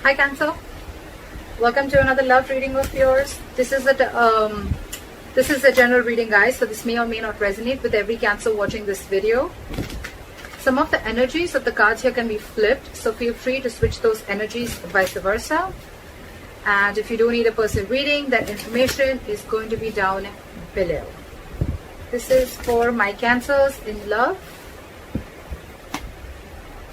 Hi Cancer, welcome to another love reading of yours. This is a general reading, guys, so this may or may not resonate with every Cancer watching this video. Some of the energies of the cards here can be flipped, so feel free to switch those energies vice versa. And if you do need a personal reading, that information is going to be down below. This is for my Cancers in love.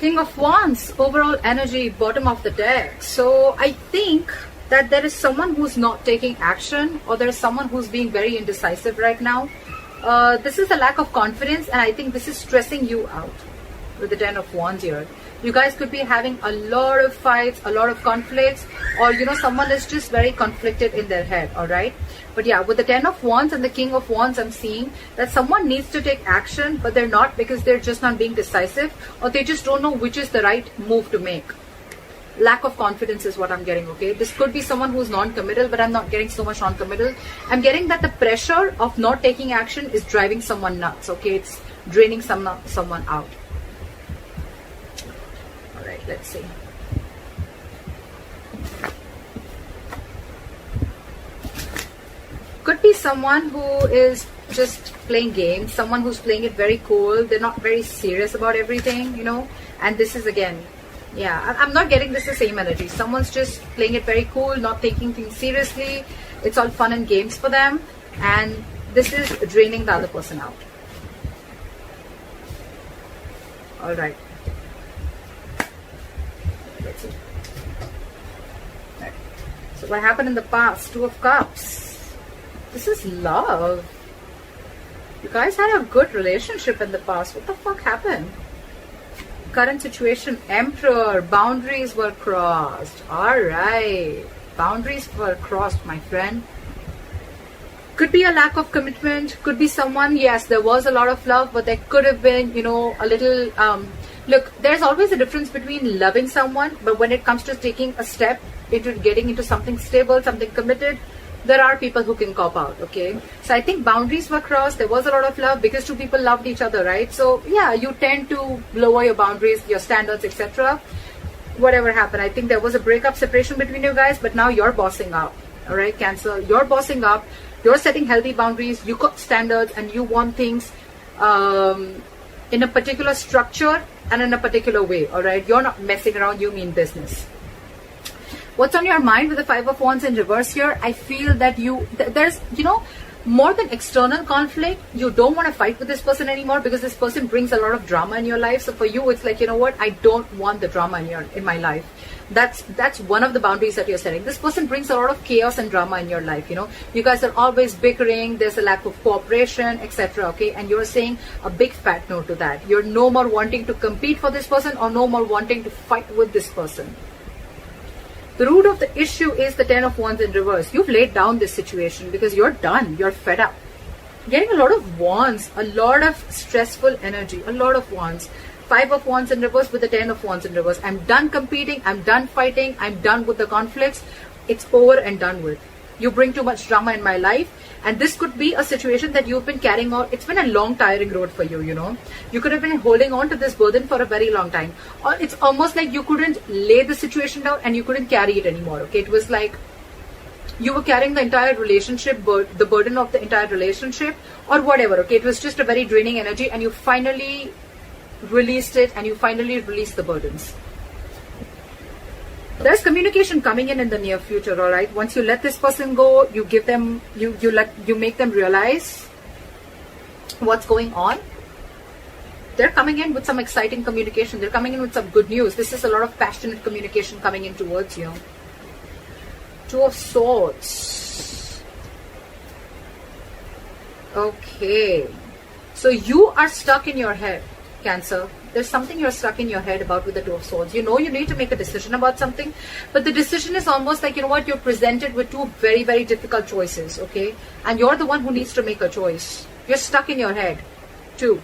King of Wands, overall energy, bottom of the deck. So I think that there is someone who's not taking action, or there is someone who's being very indecisive right now. This is a lack of confidence, and I think this is stressing you out with the Ten of Wands here. You guys could be having a lot of fights, a lot of conflicts, or someone is just very conflicted in their head, all right? But yeah, with the Ten of Wands and the King of Wands, I'm seeing that someone needs to take action, but they're not, because they're just not being decisive, or they just don't know which is the right move to make. Lack of confidence is what I'm getting, okay? This could be someone who's non-committal, but I'm not getting so much non-committal. I'm getting that the pressure of not taking action is driving someone nuts, okay? It's draining someone out. All right, let's see. Could be someone who is just playing games, someone who's playing it very cool. They're not very serious about everything, and this is again, yeah, I'm not getting this the same energy. Someone's just playing it very cool, not taking things seriously. It's all fun and games for them, and this is draining the other person out. All right, let's see. Right. So what happened in the past? Two of Cups. This is love. You guys had a good relationship in the past. What the fuck happened? Current situation, Emperor. Boundaries were crossed. Alright. Boundaries were crossed, my friend. Could be a lack of commitment. Could be someone, yes, there was a lot of love, but there could have been, a little... Look, there's always a difference between loving someone, but when it comes to taking a step into getting into something stable, something committed, there are people who can cop out, okay? So I think boundaries were crossed. There was a lot of love because two people loved each other, right? So yeah, you tend to lower your boundaries, your standards, etc. Whatever happened, I think there was a breakup, separation between you guys, but now you're bossing up, all right, Cancer? You're bossing up. You're setting healthy boundaries. You got standards, and you want things in a particular structure and in a particular way, all right? You're not messing around. You mean business. What's on your mind with the Five of Wands in reverse here? I feel that there's, more than external conflict, you don't want to fight with this person anymore, because this person brings a lot of drama in your life. So for you, it's like, I don't want the drama in my life. That's one of the boundaries that you're setting. This person brings a lot of chaos and drama in your life, You guys are always bickering. There's a lack of cooperation, etc. Okay, and you're saying a big fat no to that. You're no more wanting to compete for this person, or no more wanting to fight with this person. The root of the issue is the Ten of Wands in reverse. You've laid down this situation because you're done. You're fed up. Getting a lot of wands, a lot of stressful energy, a lot of wands. Five of Wands in reverse with the Ten of Wands in reverse. I'm done competing. I'm done fighting. I'm done with the conflicts. It's over and done with. You bring too much drama in my life. And this could be a situation that you've been carrying on. It's been a long, tiring road for you, You could have been holding on to this burden for a very long time. Or it's almost like you couldn't lay the situation down and you couldn't carry it anymore, okay? It was like you were carrying the entire relationship, the burden of the entire relationship, or whatever, okay? It was just a very draining energy, and you finally released it, and you finally released the burdens. There's communication coming in the near future, all right? Once you let this person go, you give them, you make them realize what's going on. They're coming in with some exciting communication. They're coming in with some good news. This is a lot of passionate communication coming in towards you. Two of Swords. Okay. So you are stuck in your head, Cancer. There's something you're stuck in your head about with the Two of Swords. You need to make a decision about something, but the decision is almost like, you're presented with two very, very difficult choices, okay? And you're the one who needs to make a choice. You're stuck in your head, too.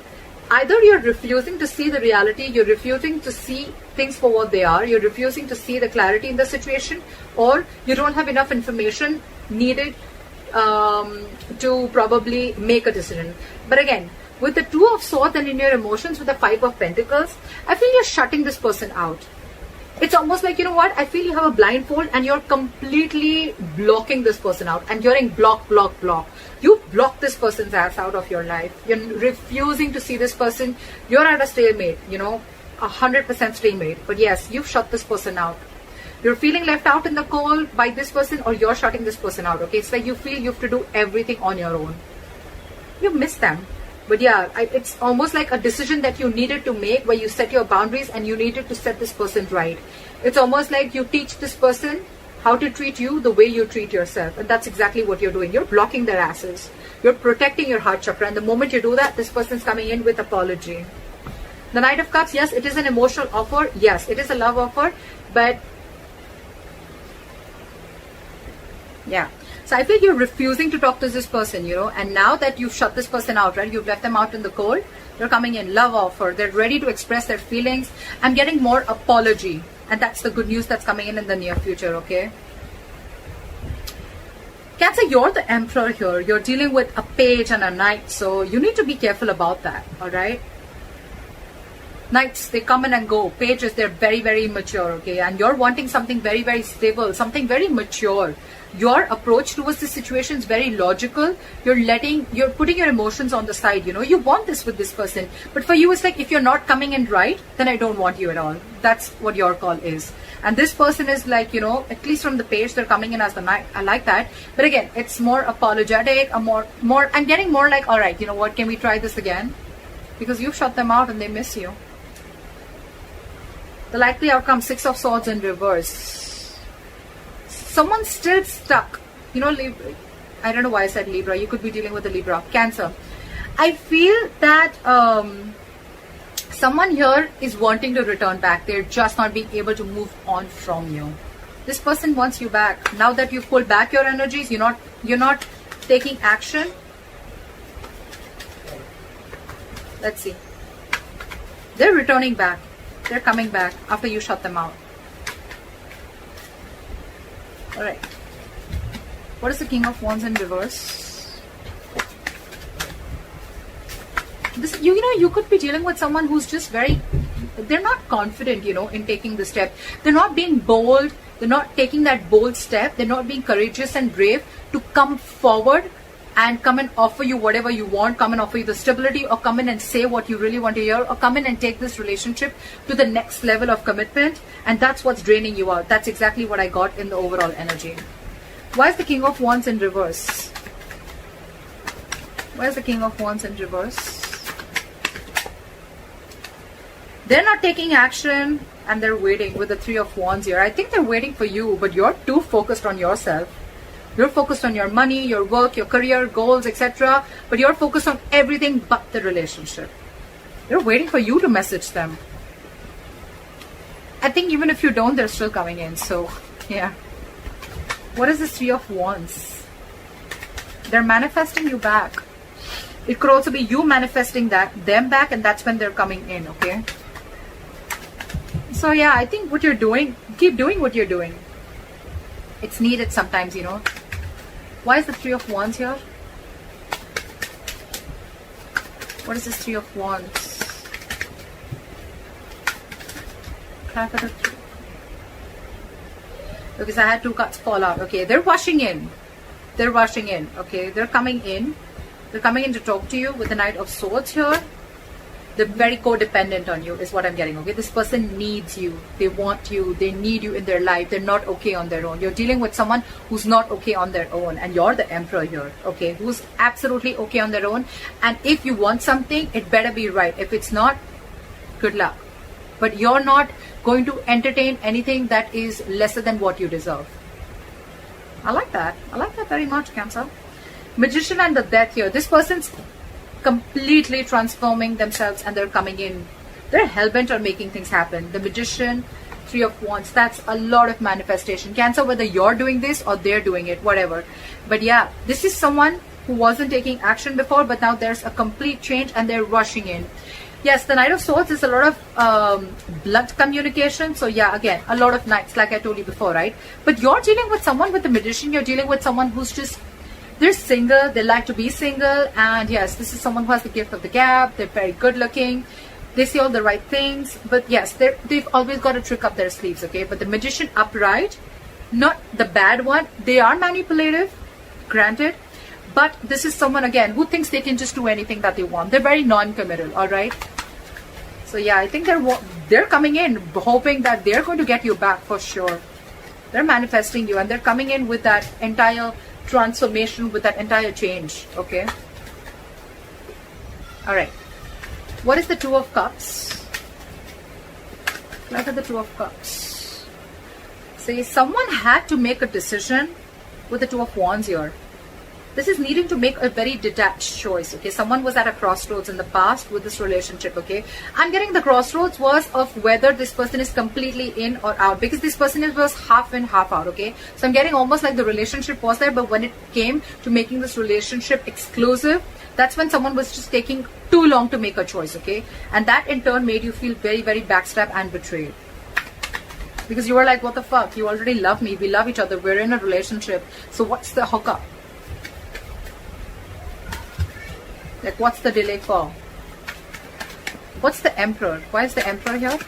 Either you're refusing to see the reality, you're refusing to see things for what they are, you're refusing to see the clarity in the situation, or you don't have enough information needed to probably make a decision. But again, with the Two of Swords and in your emotions with the Five of Pentacles, I feel you're shutting this person out. It's almost like, you know what, I feel you have a blindfold and you're completely blocking this person out, and you're in block. You block this person's ass out of your life. You're refusing to see this person. You're at a stalemate, 100% stalemate. But yes, you've shut this person out. You're feeling left out in the cold by this person, or you're shutting this person out. Okay, it's like you feel you have to do everything on your own. You miss them. But yeah, it's almost like a decision that you needed to make, where you set your boundaries and you needed to set this person right. It's almost like you teach this person how to treat you the way you treat yourself. And that's exactly what you're doing. You're blocking their asses. You're protecting your heart chakra. And the moment you do that, this person's coming in with apology. The Knight of Cups, yes, it is an emotional offer. Yes, it is a love offer. But yeah. So I feel you're refusing to talk to this person, and now that you've shut this person out, right? You've left them out in the cold. They're coming in, love offer. They're ready to express their feelings. I'm getting more apology. And that's the good news that's coming in the near future, okay? Cancer, you're the Emperor here. You're dealing with a page and a knight. So you need to be careful about that, all right? Knights, they come in and go. Pages, they're very, very mature, okay? And you're wanting something very, very stable, something very mature. Your approach towards the situation is very logical. You're putting your emotions on the side, You want this with this person. But for you, it's like, if you're not coming in right, then I don't want you at all. That's what your call is. And this person is like, at least from the page, they're coming in as the knight. I like that. But again, it's more apologetic, I'm getting more like, all right, you know what, can we try this again? Because you've shut them out and they miss you. The likely outcome, 6 of Swords in reverse. Someone's still stuck. Libra. I don't know why I said Libra. You could be dealing with a Libra. Cancer. I feel that someone here is wanting to return back. They're just not being able to move on from you. This person wants you back. Now that you've pulled back your energies, you're not taking action. Let's see. They're returning back. They're coming back after you shut them out. All right. What is the King of Wands in reverse? This, you could be dealing with someone who's just they're not confident, in taking the step. They're not being bold. They're not taking that bold step. They're not being courageous and brave to come forward and come and offer you whatever you want, come and offer you the stability, or come in and say what you really want to hear, or come in and take this relationship to the next level of commitment. And that's what's draining you out. That's exactly what I got in the overall energy. Why is the King of Wands in reverse? Why is the King of Wands in reverse? They're not taking action and they're waiting with the Three of Wands here. I think they're waiting for you, but you're too focused on yourself. You're focused on your money, your work, your career, goals, etc. But you're focused on everything but the relationship. They're waiting for you to message them. I think even if you don't, they're still coming in. So, yeah. What is this Three of Wands? They're manifesting you back. It could also be you manifesting them back, and that's when they're coming in, okay? So, yeah, I think what you're doing, keep doing what you're doing. It's needed sometimes, Why is the Three of Wands here? What is this Three of Wands? Because I had 2 cards fall out. Okay, they're rushing in. They're rushing in. Okay, they're coming in. They're coming in to talk to you with the Knight of Swords here. They're very codependent on you is what I'm getting. Okay, this person needs you. They want you. They need you in their life. They're not okay on their own. You're dealing with someone who's not okay on their own, and you're the Emperor here. Okay, who's absolutely okay on their own. And if you want something, it better be right. If it's not, good luck. But you're not going to entertain anything that is lesser than what you deserve. I like that. I like that very much, Cancer. Magician and the Death here. This person's completely transforming themselves and they're coming in. They're hell-bent on making things happen. The Magician, Three of Wands, that's a lot of manifestation. Cancer, whether you're doing this or they're doing it, whatever. But yeah, this is someone who wasn't taking action before, but now there's a complete change and they're rushing in. Yes, the Knight of Swords is a lot of blunt communication. So yeah, again, a lot of knights, like I told you before, right? But you're dealing with someone with the Magician. You're dealing with someone who's just, they're single. They like to be single. And yes, this is someone who has the gift of the gab. They're very good looking. They say all the right things, but yes, they've always got a trick up their sleeves, okay? But the Magician upright, not the bad one, they are manipulative, granted, but this is someone, again, who thinks they can just do anything that they want. They're very non-committal, all right? So yeah, I think they're coming in hoping that they're going to get you back for sure. They're manifesting you, and they're coming in with that entire transformation, with that entire change, okay? All right. What is the Two of Cups? Look at the Two of Cups. See, someone had to make a decision with the Two of Wands here. This is needing to make a very detached choice, okay? Someone was at a crossroads in the past with this relationship, okay? I'm getting the crossroads was of whether this person is completely in or out, because this person was half in, half out, okay? So I'm getting almost like the relationship was there, but when it came to making this relationship exclusive, that's when someone was just taking too long to make a choice, okay? And that in turn made you feel very, very backstabbed and betrayed. Because you were like, what the fuck? You already love me. We love each other. We're in a relationship. So what's the hookup? Like, what's the delay for? What's the Emperor? Why is the Emperor here?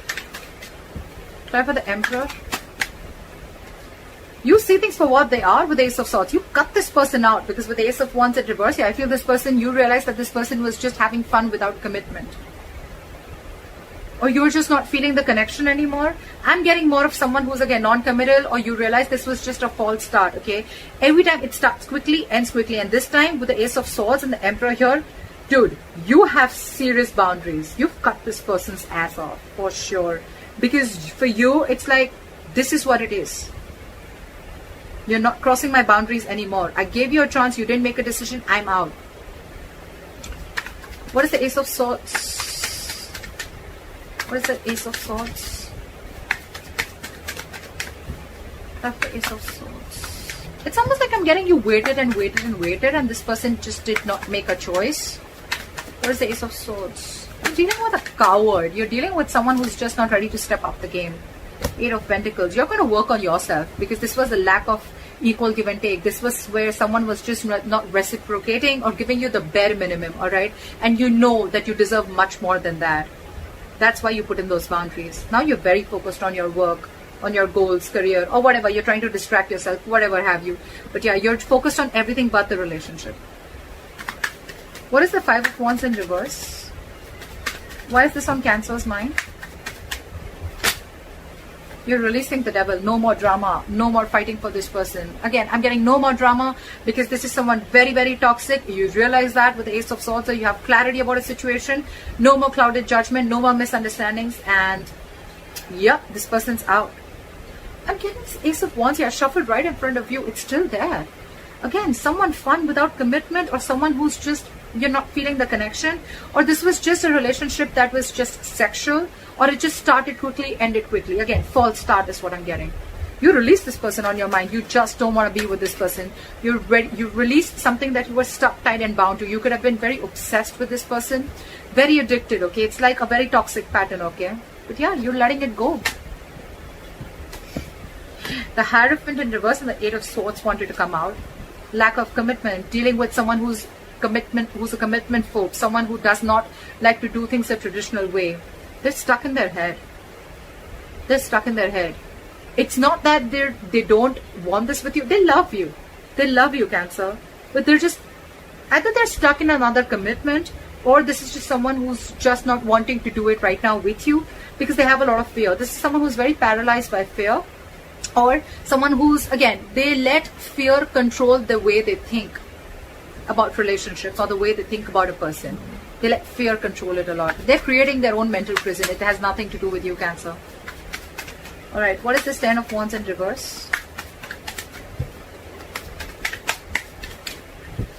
Try for the Emperor. You see things for what they are with the Ace of Swords. You cut this person out, because with the Ace of Wands in reverse, yeah, I feel this person, you realize that this person was just having fun without commitment. Or you're just not feeling the connection anymore. I'm getting more of someone who's, again, non-committal, or you realize this was just a false start, okay? Every time it starts quickly, ends quickly. And this time with the Ace of Swords and the Emperor here, dude, you have serious boundaries. You've cut this person's ass off, for sure. Because for you, it's like, this is what it is. You're not crossing my boundaries anymore. I gave you a chance. You didn't make a decision. I'm out. What is the Ace of Swords? What is the Ace of Swords? That's the Ace of Swords. It's almost like I'm getting you waited and waited and waited, and this person just did not make a choice. What is the Ace of Swords? You're dealing with a coward. You're dealing with someone who's just not ready to step up the game. Eight of Pentacles. You're going to work on yourself, because this was a lack of equal give and take. This was where someone was just not reciprocating or giving you the bare minimum, all right? And you know that you deserve much more than that. That's why you put in those boundaries. Now you're very focused on your work, on your goals, career, or whatever. You're trying to distract yourself, whatever have you. But yeah, you're focused on everything but the relationship. What is the Five of Wands in reverse? Why is this on Cancer's mind? You're releasing the devil. No more drama. No more fighting for this person. Again, I'm getting no more drama, because this is someone very, very toxic. You realize that with the Ace of Swords. So you have clarity about a situation. No more clouded judgment. No more misunderstandings. And yep, this person's out. I'm getting this Ace of Wands here shuffled right in front of you. It's still there. Again, someone fun without commitment, or someone who's just, you're not feeling the connection, or this was just a relationship that was just sexual, or it just started quickly, ended quickly. Again, false start is what I'm getting. You release this person on your mind. You just don't want to be with this person. You released something that you were stuck, tied and bound to. You could have been very obsessed with this person, very addicted, okay? It's like a very toxic pattern, okay? But yeah, you're letting it go. The Hierophant in reverse and the Eight of Swords wanted to come out. Lack of commitment, dealing with someone who's a commitment phobe, someone who does not like to do things a traditional way. They're stuck in their head. They're stuck in their head. It's not that they don't want this with you. They love you. They love you, Cancer. But they're just, either they're stuck in another commitment, or this is just someone who's just not wanting to do it right now with you, because they have a lot of fear. This is someone who's very paralyzed by fear, or someone who's, again, they let fear control the way they think about relationships, or the way they think about a person. They let fear control it a lot. They're creating their own mental prison. It has nothing to do with you, Cancer. All right, what is this Ten of Wands in reverse?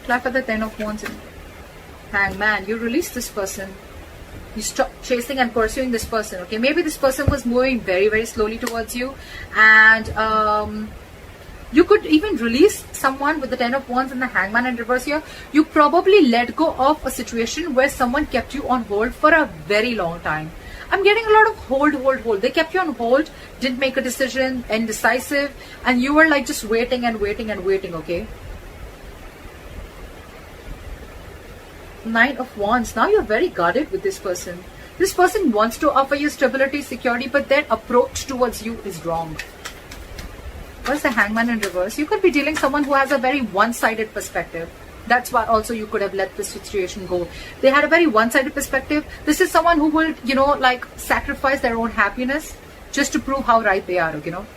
Clap at the Ten of Wands in Hangman. You release this person. You stop chasing and pursuing this person, okay? Maybe this person was moving very, very slowly towards you, and you could even release someone with the Ten of Wands and the Hangman in reverse here. You probably let go of a situation where someone kept you on hold for a very long time. I'm getting a lot of hold. They kept you on hold, didn't make a decision, indecisive, and you were like just waiting and waiting and waiting, okay? Nine of Wands. Now you're very guarded with this person. This person wants to offer you stability, security, but their approach towards you is wrong. What's the Hangman in reverse? You could be dealing with someone who has a very one-sided perspective. That's why also you could have let this situation go. They had a very one-sided perspective. This is someone who will, like sacrifice their own happiness just to prove how right they are,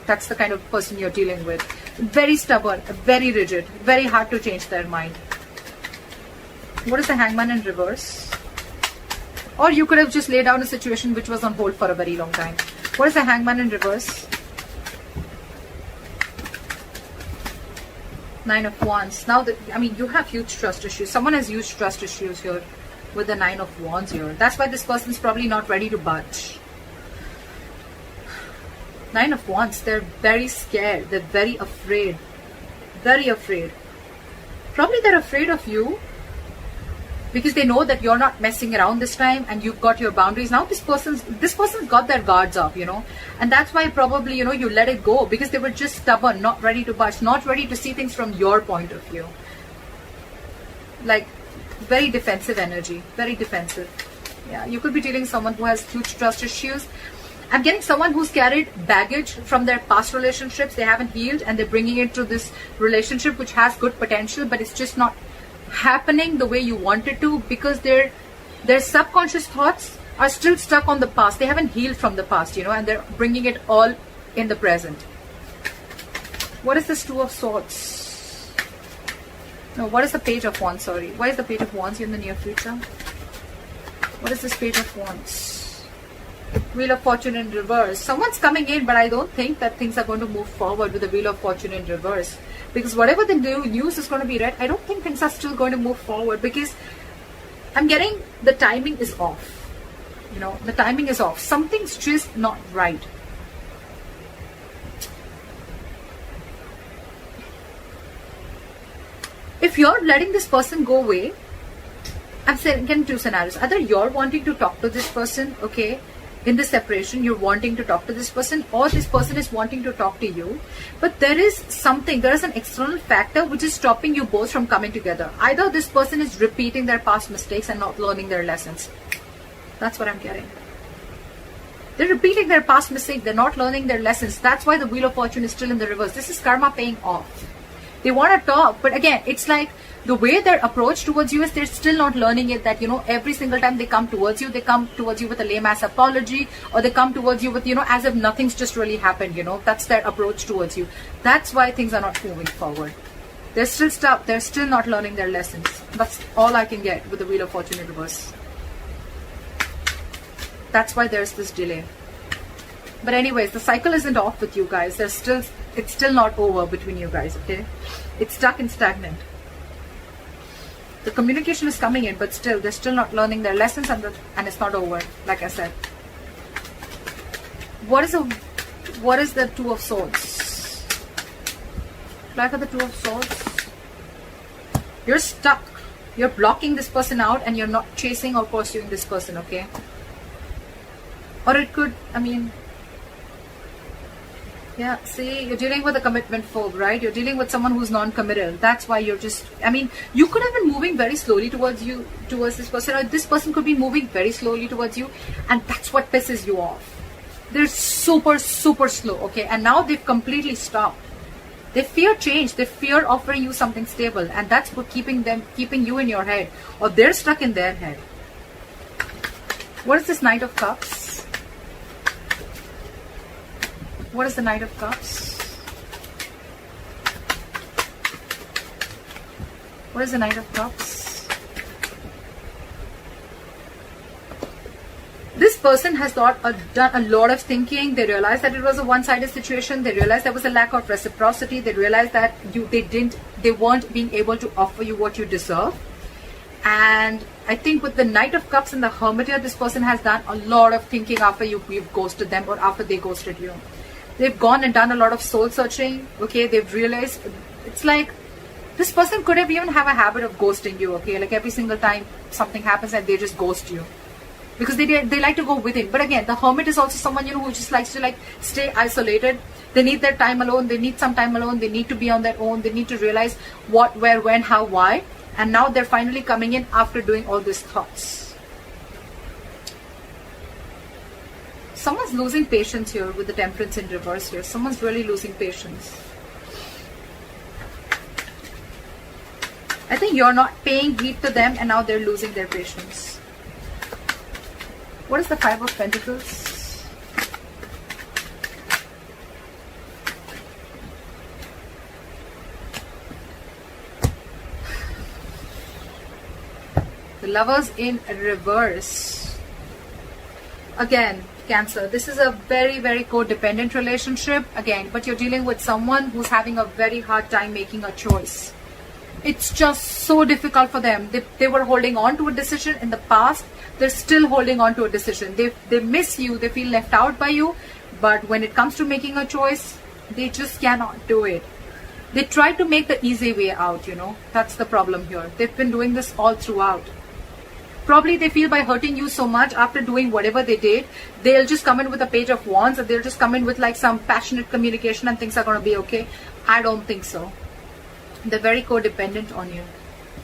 That's the kind of person you're dealing with. Very stubborn, very rigid, very hard to change their mind. What is the Hangman in reverse? Or you could have just laid down a situation which was on hold for a very long time. What is the Hangman in reverse? Nine of Wands. Now, you have huge trust issues. Someone has huge trust issues here with the Nine of Wands here. That's why this person's probably not ready to budge. Nine of Wands. They're very scared. They're very afraid. Very afraid. Probably they're afraid of you because they know that you're not messing around this time and you've got your boundaries. Now this person's got their guards up, and that's why probably, you let it go because they were just stubborn, not ready to budge, not ready to see things from your point of view. Like very defensive energy, very defensive. Yeah, you could be dealing with someone who has huge trust issues. I'm getting someone who's carried baggage from their past relationships. They haven't healed and they're bringing it to this relationship which has good potential, but it's just not happening the way you want it to because their subconscious thoughts are still stuck on the past. They haven't healed from the past, and they're bringing it all in the present. What is this Two of Swords? No, what is the Page of Wands? Sorry. Why is the Page of Wands in the near future? What is this Page of Wands? Wheel of Fortune in reverse. Someone's coming in, but I don't think that things are going to move forward with the Wheel of Fortune in reverse. Because whatever the news is going to be read, I don't think things are still going to move forward because I'm getting the timing is off. The timing is off. Something's just not right. If you're letting this person go away, I'm saying, getting two scenarios. Either you're wanting to talk to this person, okay, in the separation, you're wanting to talk to this person, or this person is wanting to talk to you, but there is an external factor which is stopping you both from coming together. Either this person is repeating their past mistakes and not learning their lessons. That's what I'm getting. They're repeating their past mistakes, they're not learning their lessons. That's why the Wheel of Fortune is still in the reverse. This is karma paying off. They want to talk, but again, it's like the way their approach towards you is they're still not learning it, that every single time they come towards you with a lame ass apology, or they come towards you with as if nothing's just really happened. That's their approach towards you. That's why things are not moving forward. They're still stuck. They're still not learning their lessons. That's all I can get with the Wheel of Fortune in reverse. That's why there's this delay. But anyways, the cycle isn't off with you guys. It's still not over between you guys, okay? It's stuck and stagnant. The communication is coming in, but still, they're still not learning their lessons, and it's not over, like I said. What is the Two of Swords? Like the Two of Swords. You're stuck. You're blocking this person out, and you're not chasing or pursuing this person, okay? Or it could, yeah, see, you're dealing with a commitment phobe, right? You're dealing with someone who's non-committal. That's why you're just, you could have been moving very slowly towards this person, or this person could be moving very slowly towards you, and that's what pisses you off. They're super, super slow, okay? And now they've completely stopped. They fear change. They fear offering you something stable, and that's what keeping you in your head, or they're stuck in their head. What is this Knight of Cups? What is the Knight of Cups? What is the Knight of Cups? This person has done a lot of thinking. They realized that it was a one-sided situation. They realized there was a lack of reciprocity. They realized that they weren't being able to offer you what you deserve. And I think with the Knight of Cups and the Hermit here, this person has done a lot of thinking after you've ghosted them, or after they ghosted you. They've gone and done a lot of soul searching, okay? They've realized, it's like, this person could have even have a habit of ghosting you, okay? Like every single time something happens and they just ghost you. Because they like to go within. But again, the Hermit is also someone, who just likes to stay isolated. They need their time alone. They need some time alone. They need to be on their own. They need to realize what, where, when, how, why. And now they're finally coming in after doing all these thoughts. Someone's losing patience here with the Temperance in reverse here. Someone's really losing patience. I think you're not paying heed to them and now they're losing their patience. What is the Five of Pentacles? The Lovers in reverse. Again, Cancer, this is a very, very codependent relationship. Again, but you're dealing with someone who's having a very hard time making a choice. It's just so difficult for them. They were holding on to a decision in the past. They're still holding on to a decision. They miss you. They feel left out by you. But when it comes to making a choice, they just cannot do it. They try to make the easy way out, you know. That's the problem here. They've been doing this all throughout. Probably they feel by hurting you so much, after doing whatever they did, they'll just come in with a Page of Wands, and they'll just come in with like some passionate communication and things are going to be okay. I don't think so. They're very codependent on you.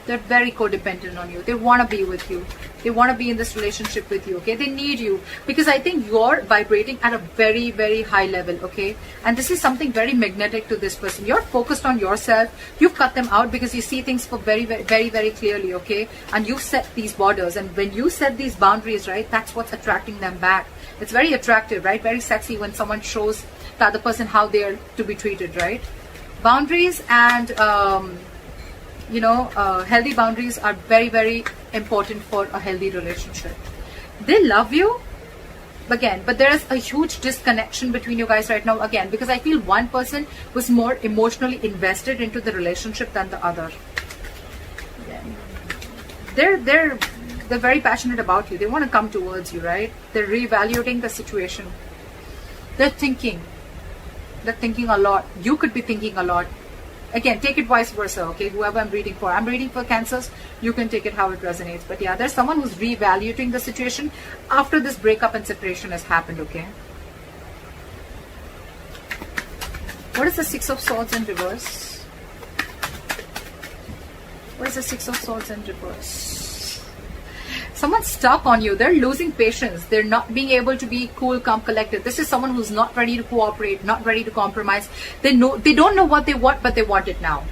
They're very codependent on you. They want to be with you. They want to be in this relationship with you, okay? They need you because I think you're vibrating at a very, very high level, okay? And this is something very magnetic to this person. You're focused on yourself. You've cut them out because you see things for very, very, very, very clearly, okay? And you've set these borders. And when you set these boundaries, right, that's what's attracting them back. It's very attractive, right? Very sexy when someone shows the other person how they are to be treated, right? Boundaries and healthy boundaries are very, very important for a healthy relationship. They love you again, but there is a huge disconnection between you guys right now again, because I feel one person was more emotionally invested into the relationship than the other. They're very passionate about you. They want to come towards you, right? They're reevaluating the situation. They're thinking a lot. You could be thinking a lot. Again, take it vice versa, okay? Whoever I'm reading for Cancers, you can take it how it resonates. But yeah, there's someone who's reevaluating the situation after this breakup and separation has happened, okay? What is the Six of Swords in reverse? What is the Six of Swords in reverse? Someone's stuck on you. They're losing patience. They're not being able to be cool, calm, collected. This is someone who's not ready to cooperate, not ready to compromise. They don't know what they want, but they want it now.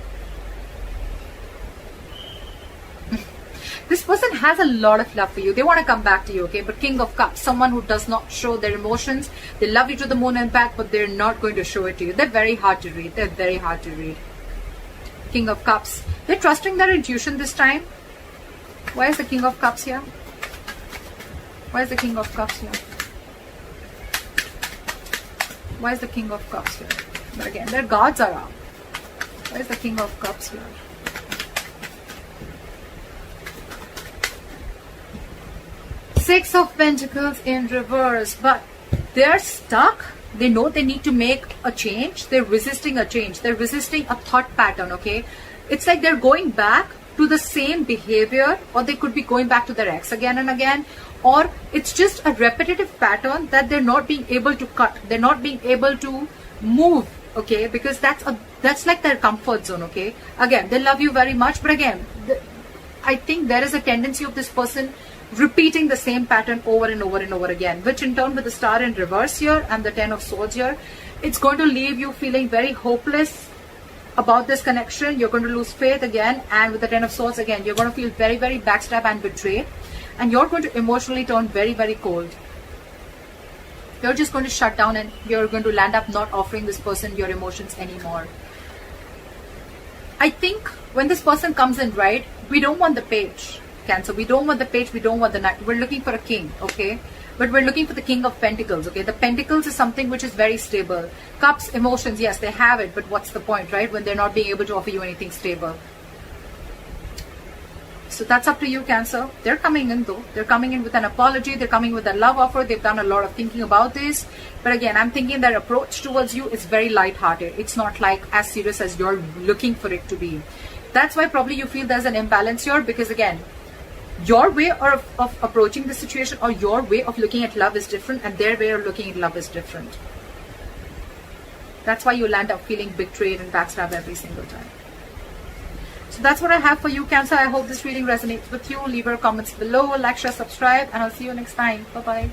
This person has a lot of love for you. They want to come back to you, okay? But King of Cups, someone who does not show their emotions. They love you to the moon and back, but they're not going to show it to you. They're very hard to read. They're very hard to read. King of Cups. They're trusting their intuition this time. Why is the King of Cups here? Why is the King of Cups here? Why is the King of Cups here? But again, their guards are up. Why is the King of Cups here? Six of Pentacles in reverse. But they're stuck. They know they need to make a change. They're resisting a change. They're resisting a thought pattern, okay? It's like they're going back to the same behavior, or they could be going back to their ex again and again, or it's just a repetitive pattern that they're not being able to cut. They're not being able to move, okay? Because that's like their comfort zone, okay? Again, they love you very much, but again, I think there is a tendency of this person repeating the same pattern over and over and over again, which in turn with the Star in reverse here and the Ten of Swords here, it's going to leave you feeling very hopeless about this connection. You're going to lose faith again, and with the Ten of Swords again, you're going to feel very, very backstabbed and betrayed, and you're going to emotionally turn very, very cold. You're just going to shut down, and you're going to land up not offering this person your emotions anymore. I think when this person comes in, right, we don't want the Page, Cancer. We don't want the Page, we don't want the Knight. We're looking for a king, okay? But we're looking for the King of Pentacles, okay? The Pentacles is something which is very stable. Cups, emotions, yes, they have it, but what's the point, right? When they're not being able to offer you anything stable. So that's up to you, Cancer. They're coming in though. They're coming in with an apology. They're coming with a love offer. They've done a lot of thinking about this. But again, I'm thinking their approach towards you is very light-hearted. It's not like as serious as you're looking for it to be. That's why probably you feel there's an imbalance here, because again, your way of approaching the situation or your way of looking at love is different, and their way of looking at love is different. That's why you'll end up feeling betrayed and backstabbed every single time. So that's what I have for you, Cancer. I hope this reading resonates with you. Leave your comments below, like, share, subscribe, and I'll see you next time. Bye-bye.